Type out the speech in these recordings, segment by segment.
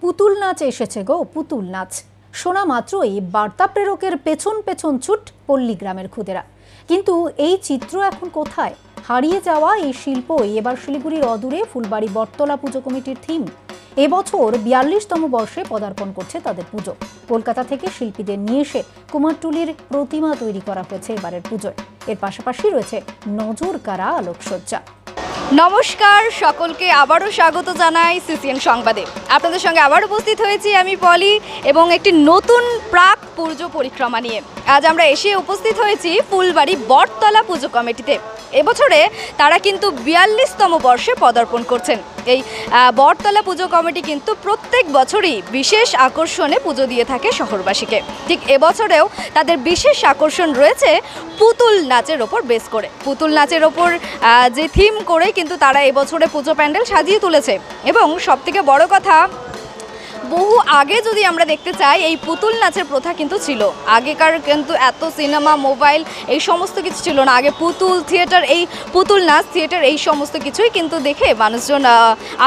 পুতুল নাচ এসেছে গো, পুতুল নাচ শোনা মাত্রই বার্তা প্রেরকের পেছন পেছন ছুট পল্লীগ্রামের খুদেরা। কিন্তু এই চিত্র এখন কোথায়? হারিয়ে যাওয়া এই শিল্পই এবার শিলিগুড়ির অদূরে ফুলবাড়ি বটতলা পুজো কমিটির থিম। এবছর ৪২তম বর্ষে পদার্পণ করছে তাদের পুজো। কলকাতা থেকে শিল্পীদের নিয়ে এসে কুমারটুলির প্রতিমা তৈরি করা হয়েছে এবারের পুজোয়। এর পাশাপাশি রয়েছে নজর কাড়া আলোকসজ্জা। নমস্কার, সকলকে আবারও স্বাগত জানাই সিসিএন সংবাদে। আপনাদের সঙ্গে আবার উপস্থিত হয়েছি আমি পলি এবং একটি নতুন প্রাক পুজো পরিক্রমা নিয়ে। আজ আমরা এসে উপস্থিত হয়েছি ফুলবাড়ি বটতলা পুজো কমিটিতে। এবছরে তারা কিন্তু ৪২তম বর্ষে পদার্পণ করছেন। এই বটতলা পুজো কমিটি কিন্তু প্রত্যেক বছরই বিশেষ আকর্ষণে পুজো দিয়ে থাকে শহরবাসীকে। ঠিক এবছরেও তাদের বিশেষ আকর্ষণ রয়েছে পুতুল নাচের ওপর বেস করে। পুতুল নাচের ওপর যে থিম করে কিন্তু তারা এবছরে পুজো প্যান্ডেল সাজিয়ে তুলেছে। এবং সবথেকে বড় কথা, বহু আগে যদি আমরা দেখতে চাই এই পুতুল নাচের প্রথা কিন্তু ছিল। আগেকার কিন্তু এত সিনেমা, মোবাইল এই সমস্ত কিছু ছিল না। আগে পুতুল থিয়েটার, এই পুতুল নাচ থিয়েটার এই সমস্ত কিছুই কিন্তু দেখে মানুষজন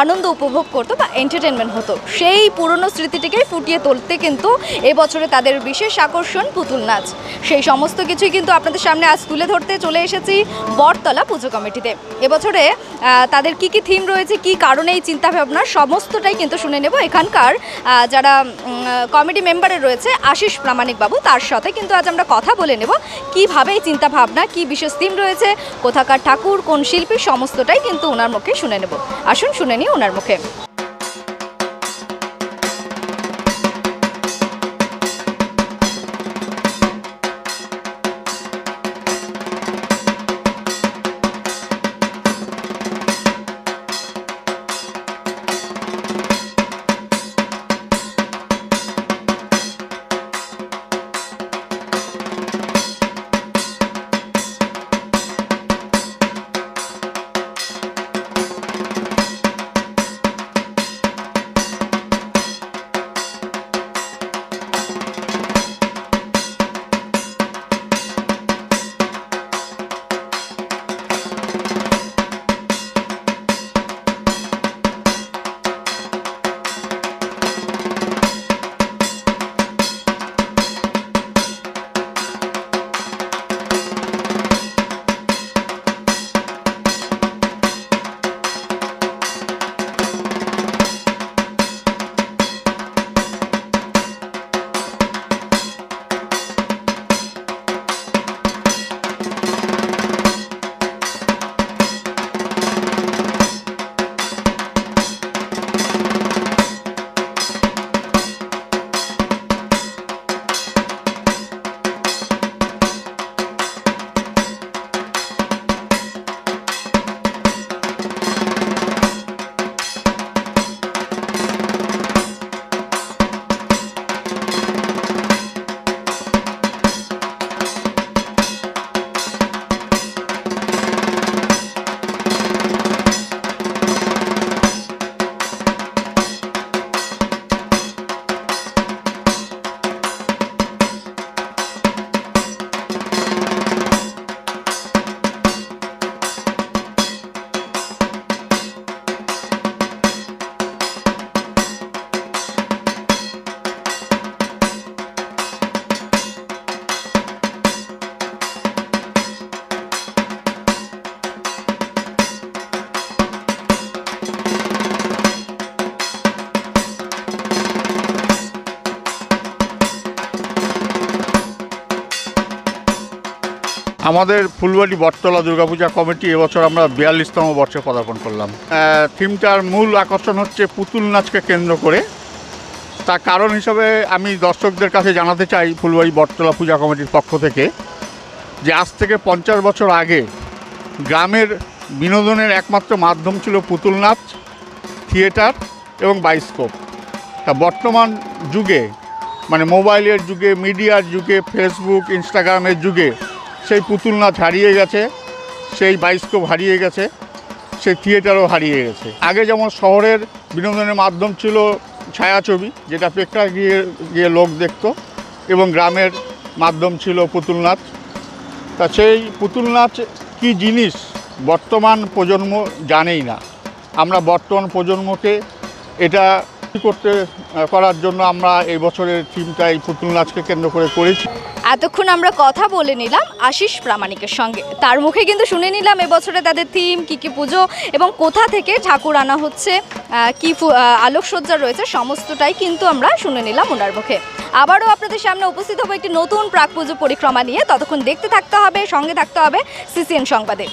আনন্দ উপভোগ করতো বা এন্টারটেনমেন্ট হতো। সেই পুরনো স্মৃতিটিকেই ফুটিয়ে তুলতে কিন্তু এবছরে তাদের বিশেষ আকর্ষণ পুতুল নাচ। সেই সমস্ত কিছুই কিন্তু আপনাদের সামনে আজ তুলে ধরতে চলে এসেছি বটতলা পুজো কমিটিতে। এবছরে তাদের কি থিম রয়েছে, কি কারণে এই চিন্তাভাবনা, সমস্তটাই কিন্তু শুনে নেব এখানকার যারা কমিটি মেম্বারে রয়েছে আশিস প্রামাণিক বাবু, তার সাথে কিন্তু আজ আমরা কথা বলে নেব কীভাবে এই চিন্তাভাবনা, কি বিশেষ থিম রয়েছে, কোথাকার ঠাকুর, কোন শিল্পী, সমস্তটাই কিন্তু ওনার মুখে শুনে নেব। আসুন শুনে নিই ওনার মুখে। আমাদের ফুলবাড়ি বটতলা দুর্গাপূজা কমিটি এবছর আমরা ৪২তম বর্ষে পদার্পণ করলাম। থিমটার মূল আকর্ষণ হচ্ছে পুতুল নাচকে কেন্দ্র করে। তার কারণ হিসাবে আমি দর্শকদের কাছে জানাতে চাই ফুলবাড়ি বটতলা পূজা কমিটির পক্ষ থেকে যে আজ থেকে ৫০ বছর আগে গ্রামের বিনোদনের একমাত্র মাধ্যম ছিল পুতুল নাচ, থিয়েটার এবং বায়োস্কোপ। তা বর্তমান যুগে, মানে মোবাইলের যুগে, মিডিয়ার যুগে, ফেসবুক, ইনস্টাগ্রামের যুগে সেই পুতুল নাচ হারিয়ে গেছে, সেই বায়োস্কোপ হারিয়ে গেছে, সেই থিয়েটারও হারিয়ে গেছে। আগে যেমন শহরের বিনোদনের মাধ্যম ছিল ছায়াছবি, যেটা প্রেক্ষাগৃহে গিয়ে গিয়ে লোক দেখত, এবং গ্রামের মাধ্যম ছিল পুতুল নাচ। তা সেই পুতুল নাচ কী জিনিস বর্তমান প্রজন্ম জানেই না। আমরা বর্তমান প্রজন্মকে এটা করার জন্য আমরা এই বছরের থিমটা এই পুতুল নাচকে কেন্দ্র করে করেছি। এতক্ষণ আমরা কথা বলে নিলাম আশিস প্রামাণিকের সঙ্গে, তার মুখে কিন্তু শুনে নিলাম এবছরে তাদের থিম কী কী পুজো এবং কোথা থেকে ঠাকুর আনা হচ্ছে, কী আলোকসজ্জা রয়েছে, সমস্তটাই কিন্তু আমরা শুনে নিলাম ওনার মুখে। আবারও আপনাদের সামনে উপস্থিত হবো একটি নতুন প্রাক পুজো পরিক্রমা নিয়ে। ততক্ষণ দেখতে থাকতে হবে, সঙ্গে থাকতে হবে সিসিএন সংবাদে।